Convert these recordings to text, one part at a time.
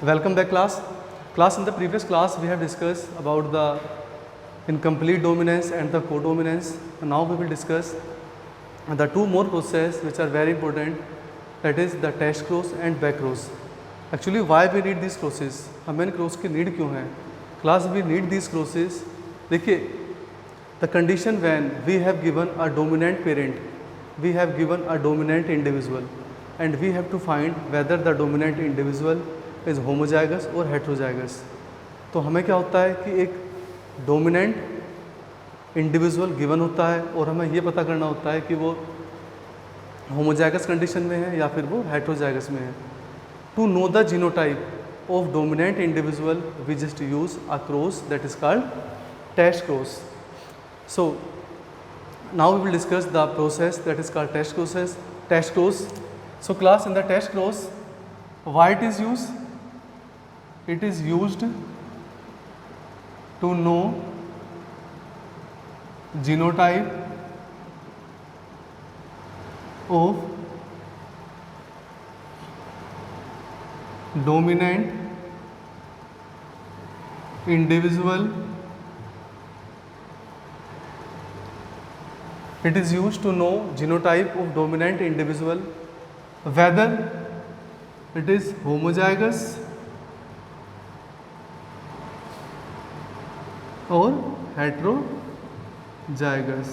Welcome back class. Class, in the previous class we have discussed about the incomplete dominance and the codominance. Now we will discuss the two more processes which are very important, that is the test cross and back cross. Actually why we need these crosses, हमें इन cross की need क्यों है? Class, we need these crosses. देखिए, the condition when we have given a dominant parent, we have given a dominant individual and we have to find whether the dominant individual is homozygous और heterozygous. तो हमें क्या होता है कि एक dominant individual given होता है और हमें ये पता करना होता है कि वो होमोजाइगस कंडीशन में है या फिर वो हेट्रोजाइगस में है. To know the genotype of dominant individual we just use a cross that is called test cross. So now we will discuss the process that is called test cross. So class, in the test cross why it is use? It is used to know genotype of dominant individual. It is used to know genotype of dominant individual whether it is homozygous और heterozygous.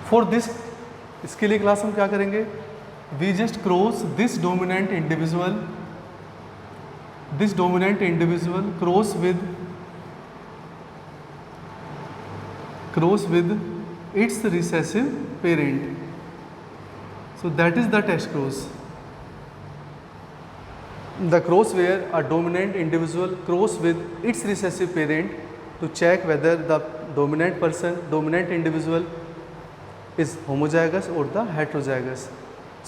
For this, इसके लिए class हम क्या करेंगे? We just cross this dominant individual cross with its recessive parent. So that is the test cross. The cross where a dominant individual cross with its recessive parent to check whether the dominant individual is homozygous or the heterozygous.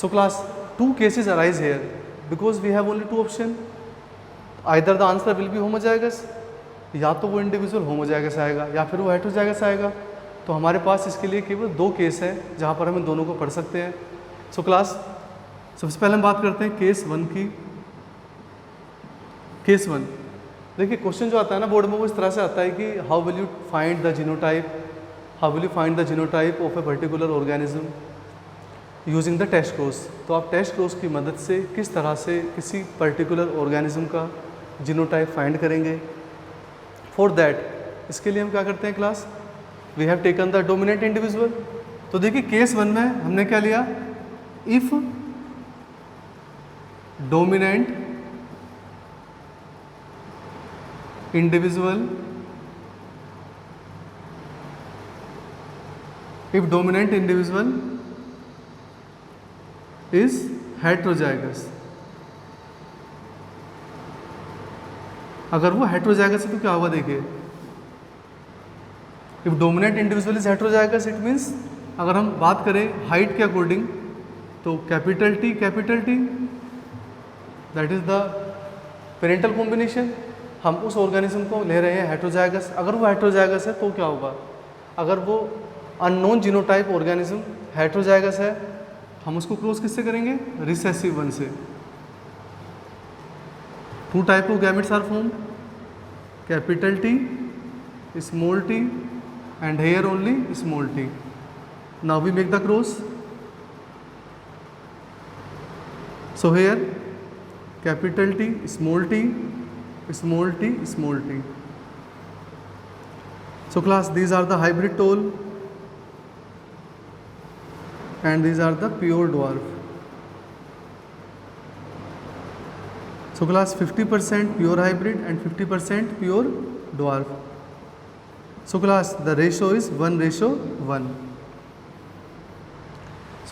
So class, two cases arise here because we have only two options. Either the answer will be homozygous, या तो वो individual homozygous आएगा या फिर वो heterozygous आएगा. तो हमारे पास इसके लिए केवल दो केस हैं जहाँ पर हम इन दोनों को पढ़ सकते हैं. सो क्लास, सबसे पहले हम बात करते हैं केस वन की. केस वन, देखिए क्वेश्चन जो आता है ना बोर्ड में वो इस तरह से आता है कि how will you find the genotype of a particular organism using the test cross. तो आप टेस्ट क्रॉस की मदद से किस तरह से किसी पर्टिकुलर ऑर्गेनिज्म का जीनोटाइप फाइंड करेंगे. फॉर दैट, इसके लिए हम क्या करते हैं class? We have taken the dominant individual. तो देखिए केस वन में हमने क्या लिया? If dominant individual is heterozygous. अगर वो हेट्रोजाइगस है तो क्या होगा? देखिए, if dominant individual is heterozygous it means, अगर हम बात करें हाइट के अकॉर्डिंग तो capital T that is the parental combination. हम उस ऑर्गेनिज्म को ले रहे हैं हेट्रोजाइगस. अगर वो हेट्रोजाइगस है तो क्या होगा? अगर वो अननोन जीनोटाइप ऑर्गेनिज्म हेट्रोजाइगस है, हम उसको क्रॉस किससे करेंगे? रिसेसिव वन से. Two type of gametes are formed, capital T, small T and here only small T. Now we make the cross. So here capital T, small T, small t. So class, these are the hybrid tall and these are the pure dwarf. So class, 50% pure hybrid and 50% pure dwarf. So class, the ratio is 1:1.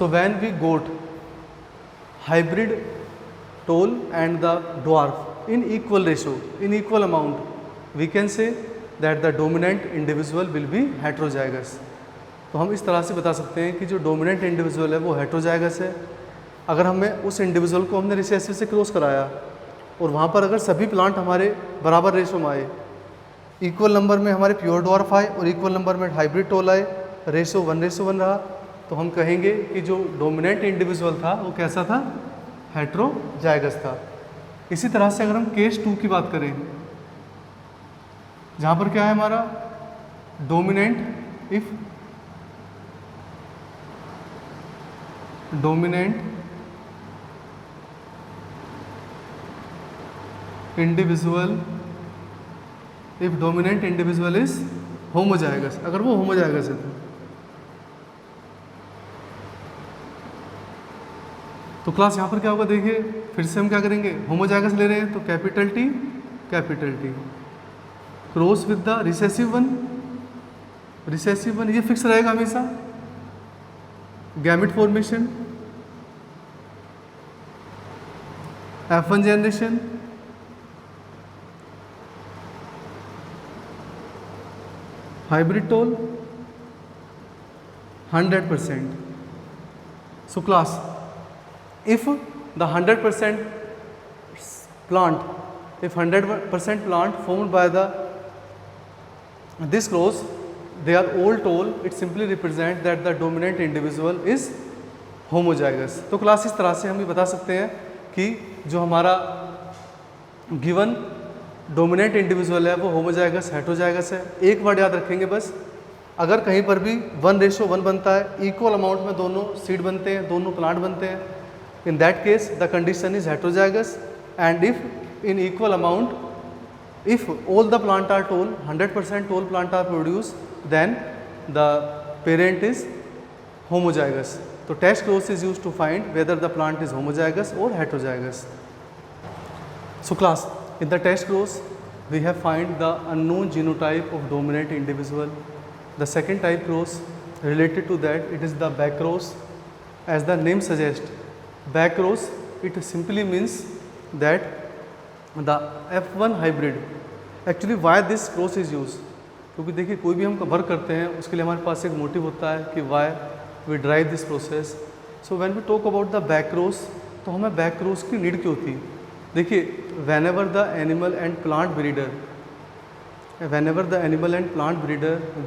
So when we got hybrid tall and the dwarf in equal ratio, in equal amount, we can say that the dominant individual will be heterozygous. तो हम इस तरह से बता सकते हैं कि जो डोमिनेंट इंडिविजुअल है वो हेट्रोजाइगस है. अगर हमें उस इंडिविजुअल को हमने रिसेसिव से क्रॉस कराया और वहाँ पर अगर सभी प्लांट हमारे बराबर रेशो में आए, इक्वल नंबर में हमारे प्योर डॉर्फ आए और इक्वल नंबर में हाइब्रिड टोल आए, रेशो 1:1 रहा, तो हम कहेंगे कि जो डोमिनेंट इंडिविजुअल था वो कैसा था? हेट्रोजाइगस था। इसी तरह से अगर हम केस 2 की बात करें, जहाँ पर क्या है हमारा dominant, if dominant individual, if dominant individual is homozygous, अगर वो होमोजाइगस है तो क्लास यहाँ पर क्या होगा, देखिए फिर से हम क्या करेंगे, होमोजाइगस ले रहे हैं तो capital T cross with the recessive one, ये फिक्स रहेगा हमेशा। Gamete formation, F1 generation, hybrid toll 100%. So class, if the 100% plant, if 100% plant formed by this cross, they are all toll, it simply represents that the dominant individual is homozygous. तो class इस तरह से हम ये बता सकते हैं कि जो हमारा गिवन डोमिनेंट इंडिविजुअल है वो होमोजाइगस हेट्रोजाइगस है। एक वर्ड याद रखेंगे बस, अगर कहीं पर भी 1:1 बनता है, इक्वल अमाउंट में दोनों सीड बनते हैं, दोनों प्लांट बनते हैं, in that case the condition is heterozygous. And if in equal amount, if all the plant are tall, 100% tall plant are produce, then the parent is homozygous. तो test cross is use to find whether the plant is homozygous और heterozygous. So class, in the test cross we have find the unknown genotype of dominant individual. The second type cross related to that, it is the back cross. As the name suggests, back cross, it simply means that the F1 hybrid. Actually why this cross is used, क्योंकि देखिए कोई भी हम work करते हैं उसके लिए हमारे पास एक मोटिव होता है कि why we drive this process. So when we talk about the back cross, तो हमें बैक क्रॉस की नीड क्यों थी। देखिए whenever the animal and plant breeder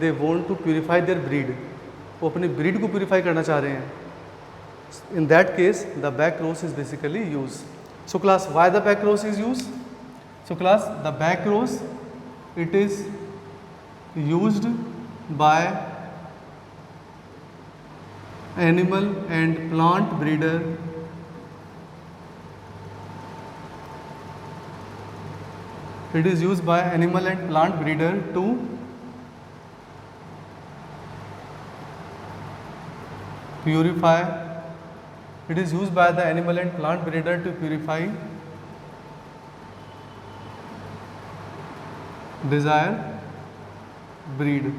they want to purify their breed, वो अपनी ब्रीड को प्यूरिफाई करना चाह रहे हैं, in that case the back cross is basically used. So class, why the back cross is used? So class, the back cross, it is used by animal and plant breeder to purify, it is used by the animal and plant breeder to purify desired breed.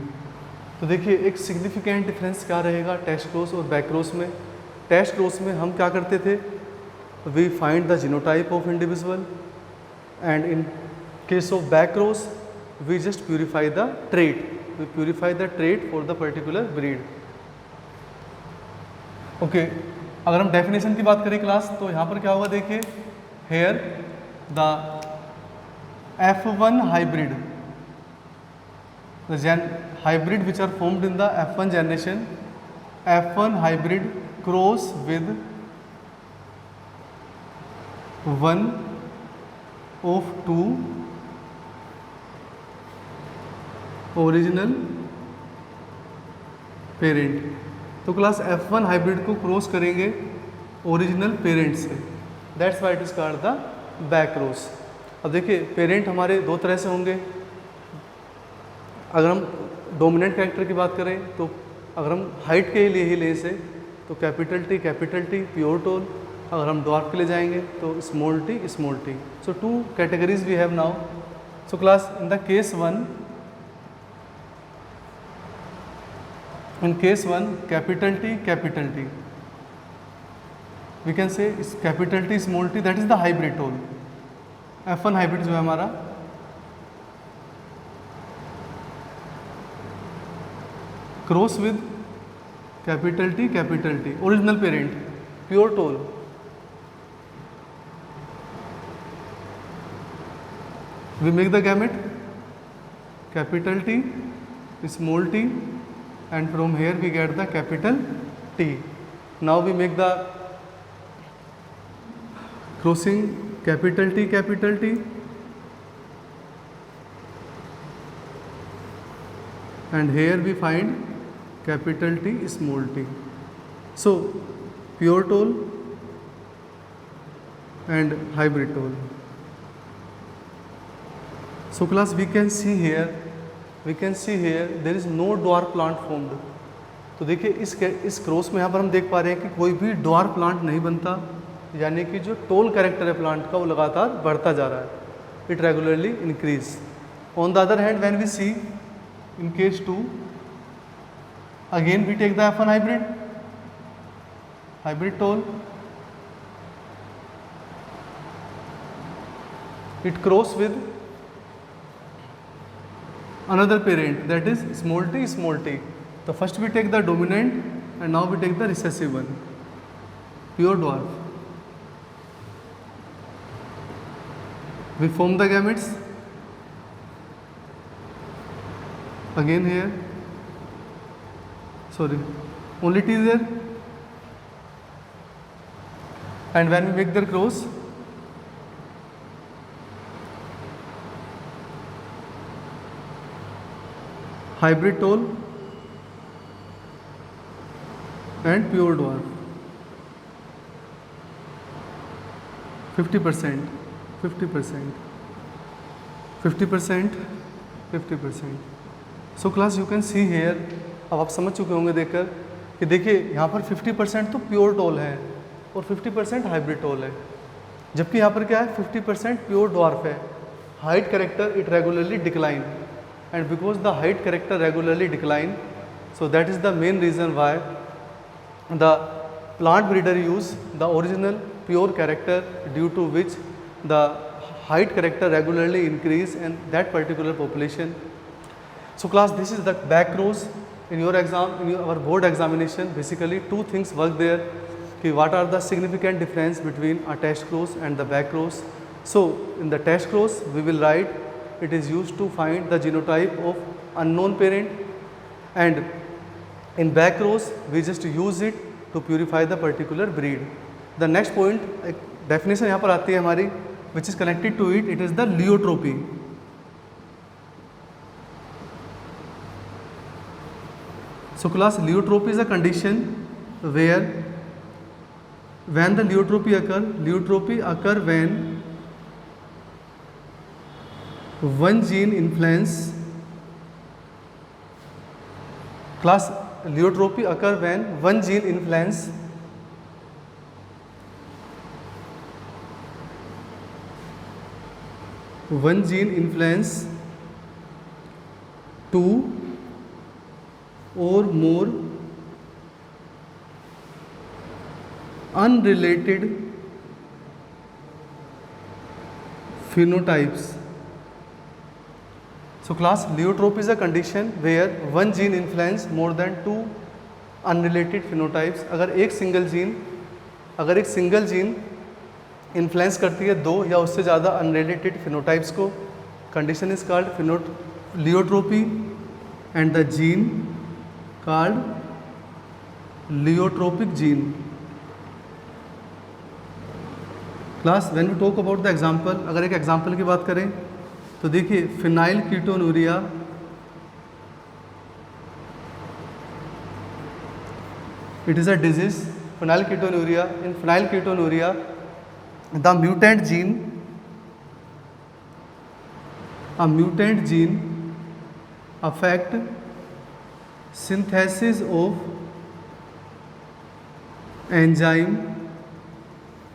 तो देखिए एक significant difference क्या रहेगा test cross और back cross में। Test cross में हम क्या करते थे, we find the genotype of individual, and in case of back cross we just purify the trait, we purify the trait for the particular breed. Okay, अगर हम definition की बात करें क्लास, तो यहाँ पर क्या होगा, देखिए here the F1 hybrid, the hybrid which are formed in the F1 generation, F1 hybrid cross with one of two original parent. तो क्लास F1 हाइब्रिड को क्रॉस करेंगे ओरिजिनल पेरेंट से, that's why it is called the back cross. अब देखिए parent हमारे दो तरह से होंगे। अगर हम डोमिनेंट कैरेक्टर की बात करें तो अगर हम हाइट के लिए ही ले से तो कैपिटल टी प्योर टोल, अगर हम डॉर्फ के लिए जाएंगे तो small T. So two categories we have now. So class in the case one, in case 1 capital T we can say is capital T small t, that is the hybrid toll। F1 hybrid जो है हमारा cross with capital T original parent pure toll. we make the gamete capital T small t, and from here we get the capital T. Now we make the crossing capital T, and here we find capital T, small t. So pure toll and hybrid toll. So class, we can see here there is no dwarf plant formed. तो देखिए इस cross में यहाँ पर हम देख पा रहे हैं कि कोई भी ड्वार्फ प्लांट नहीं बनता, यानी कि जो टोल कैरेक्टर है प्लांट का वो लगातार बढ़ता जा रहा है, it regularly increase. On the other hand when we see in case 2, again we take the F1 hybrid toll. It cross with another parent, that is small t. So first we take the dominant and now we take the recessive one, pure dwarf. We form the gametes. Again here, sorry, only T is there. And when we make their cross, hybrid toll and pure dwarf. 50%, 50%. So class, you can see here, अब आप समझ चुके होंगे देखकर कि देखिए यहाँ पर 50% तो प्योर टोल है और 50% हाइब्रिड टोल है, जबकि यहाँ पर क्या है 50% प्योर ड्वार्फ है. Height character it regularly decline, and because the height character regularly decline, so that is the main reason why the plant breeder use the original pure character, due to which the height character regularly increase in that particular population. So class, this is the back rows. In your exam, in our board examination, basically two things work there, कि what are the significant difference between a test cross and the back rows. So in the test cross we will write it is used to find the genotype of unknown parent, and in back rows we just use it to purify the particular breed. The next point, एक definition यहाँ पर आती है हमारी, which is connected to it, it is the leiotropy. So class, leiotropy is a condition where when the leiotropy occur when one gene influence. Class, leiotropy occur when one gene influence two or more unrelated phenotypes. So class, leiotropy is a condition where one gene influence more than two unrelated phenotypes. अगर एक single gene influence करती है दो या उससे ज़्यादा unrelated phenotypes को, condition is called leiotropy, and the gene called leiotrophic gene. Class, when we talk about the example, अगर एक एग्जांपल की बात करें तो देखिए phenylketonuria, it is a disease, phenylketonuria. In phenylketonuria the mutant gene affect synthesis of enzyme.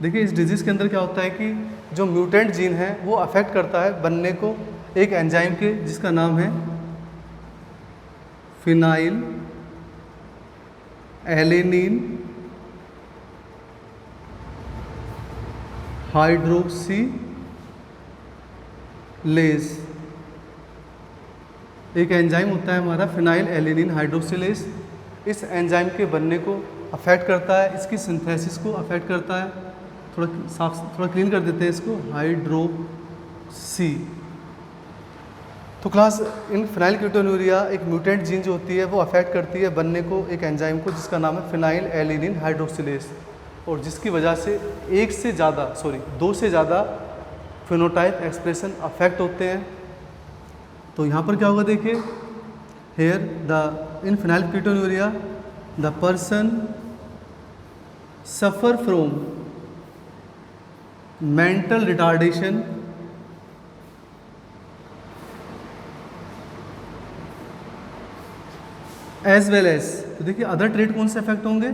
देखिए इस disease के अंदर क्या होता है कि जो म्यूटेंट जीन है वो अफेक्ट करता है बनने को एक एंजाइम के, जिसका नाम है फिनाइल एलेनिन हाइड्रोक्सीलेज. एक एंजाइम होता है हमारा फिनाइल एलेनिन हाइड्रोक्सीलेज. इस एंजाइम के बनने को अफेक्ट करता है, इसकी सिंथेसिस को अफेक्ट करता है. थोड़ा क्लीन कर देते हैं इसको, हाइड्रोक्सी. तो क्लास, इन फिनाइल कीटोनूरिया एक म्यूटेंट जीन जो होती है वो अफेक्ट करती है बनने को एक एंजाइम को, जिसका नाम है फिनाइल एलेनिन हाइड्रोक्सीलेज. और जिसकी वजह से दो से ज़्यादा फिनोटाइप एक्सप्रेशन अफेक्ट होते हैं। तो यहाँ पर क्या होगा देखिए, here the in phenylketonuria the person suffer from mental retardation as well as, तो देखिए अदर ट्रेट कौन से अफेक्ट होंगे,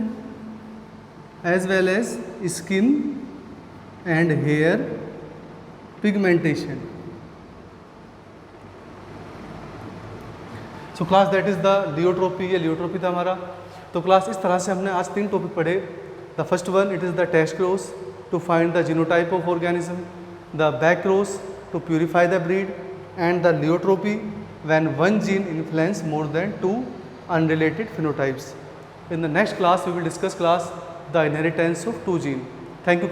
as well as skin and hair pigmentation. So class that is the pleiotropy, ये लियोट्रोपी था हमारा। तो क्लास इस तरह से हमने आज 3 टॉपिक पढ़े। The first one it is the test cross to find the genotype of organism, the back cross to purify the breed, and the pleiotropy when one gene influence more than 2 unrelated phenotypes. In the next class we will discuss the inheritance of 2 genes. Thank you.